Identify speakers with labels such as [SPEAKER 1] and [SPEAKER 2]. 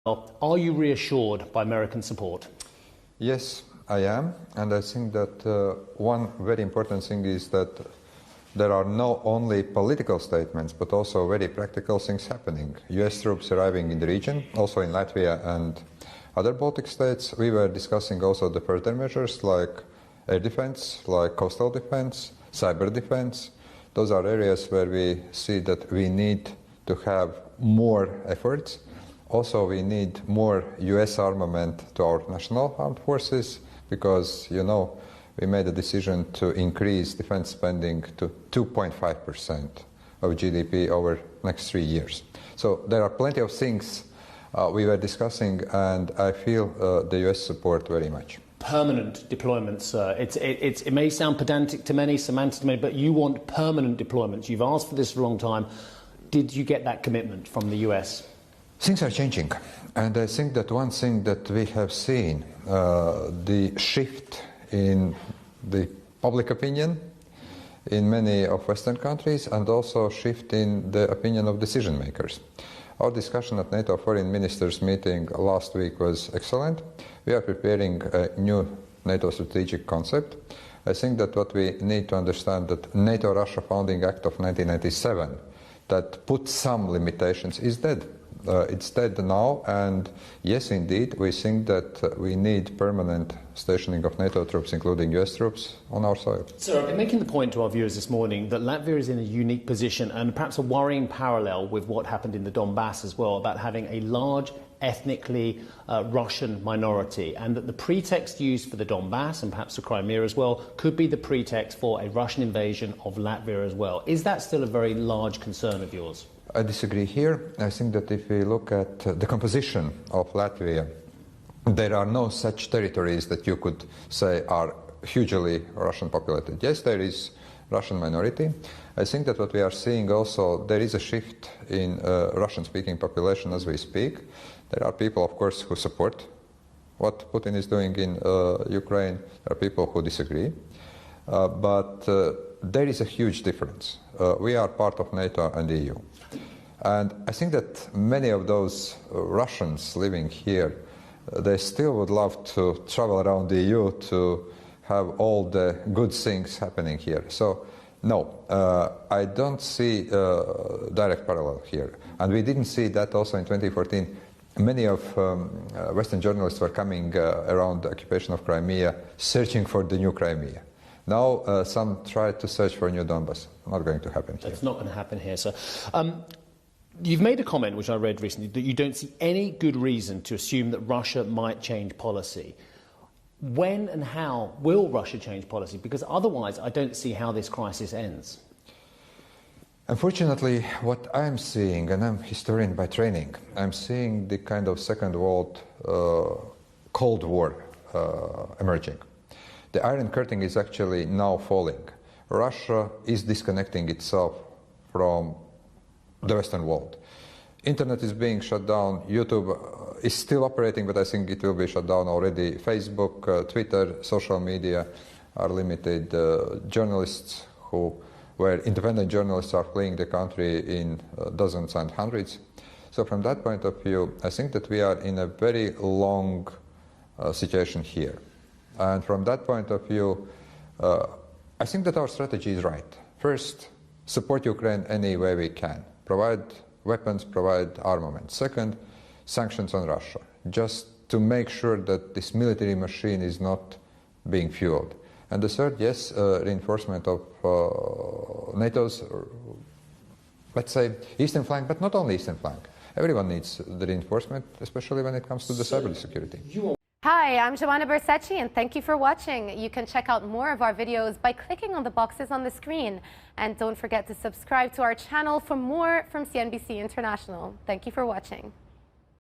[SPEAKER 1] Are you reassured by American support?
[SPEAKER 2] Yes, I am, and I think that one very important thing is that there are not only political statements, but also very practical things happening. US troops arriving in the region, also in Latvia and other Baltic states. We were discussing also the further measures like air defense, like coastal defense, cyber defense. Those are areas where we see that we need to have more efforts. Also, we need more US armament to our national armed forces because, you know, we made a decision to increase defense spending to 2.5% of GDP over next 3 years. So there are plenty of things we were discussing, and I feel the US support very much.
[SPEAKER 1] Permanent deployments. It may sound pedantic to many, semantic to many, but you want permanent deployments. You've asked for this for a long time. Did you get that commitment from the US?
[SPEAKER 2] Things are changing, and I think that one thing that we have seen, the shift in the public opinion in many of Western countries, and also shift in the opinion of decision makers. Our discussion at NATO Foreign Ministers meeting last week was excellent. We are preparing a new NATO strategic concept. I think that what we need to understand that NATO-Russia Founding Act of 1997 that put some limitations is dead. It's dead now, and yes, indeed, we think that we need permanent stationing of NATO troops, including US troops, on our soil.
[SPEAKER 1] Sir, I've been making the point to our viewers this morning that Latvia is in a unique position, and perhaps a worrying parallel with what happened in the Donbass as well, about having a large ethnically Russian minority, and that the pretext used for the Donbass and perhaps the Crimea as well could be the pretext for a Russian invasion of Latvia as well. Is that still a very large concern of yours?
[SPEAKER 2] I disagree here. I think that if we look at the composition of Latvia, there are no such territories that you could say are hugely Russian populated. Yes, there is Russian minority. I think that what we are seeing also, there is a shift in Russian-speaking population as we speak. There are people, of course, who support what Putin is doing in Ukraine. There are people who disagree. But there is a huge difference. We are part of NATO and the EU. And I think that many of those Russians living here, they still would love to travel around the EU to have all the good things happening here. So, no, I don't see direct parallel here. And we didn't see that also in 2014. Many of Western journalists were coming around the occupation of Crimea, searching for the new Crimea. Now, some try to search for a new Donbass. Not going to happen here.
[SPEAKER 1] That's not going to happen here, sir. You've made a comment, which I read recently, that you don't see any good reason to assume that Russia might change policy. When and how will Russia change policy? Because otherwise, I don't see how this crisis ends.
[SPEAKER 2] Unfortunately, what I'm seeing, and I'm a historian by training, I'm seeing the kind of Second World Cold War emerging. The Iron Curtain is actually now falling. Russia is disconnecting itself from the Western world. Internet is being shut down. YouTube is still operating, but I think it will be shut down already. Facebook, Twitter, social media are limited. Journalists who were independent journalists are fleeing the country in dozens and hundreds. So from that point of view, I think that we are in a very long situation here. And from that point of view, I think that our strategy is right. First, support Ukraine any way we can. Provide weapons, provide armament. Second, sanctions on Russia, just to make sure that this military machine is not being fueled. And the third, yes, reinforcement of NATO's, let's say, eastern flank, but not only eastern flank. Everyone needs the reinforcement, especially when it comes to the cybersecurity.
[SPEAKER 3] Hi, I'm Joanna Bersecci, and thank you for watching. You can check out more of our videos by clicking on the boxes on the screen. And don't forget to subscribe to our channel for more from CNBC International. Thank you for watching.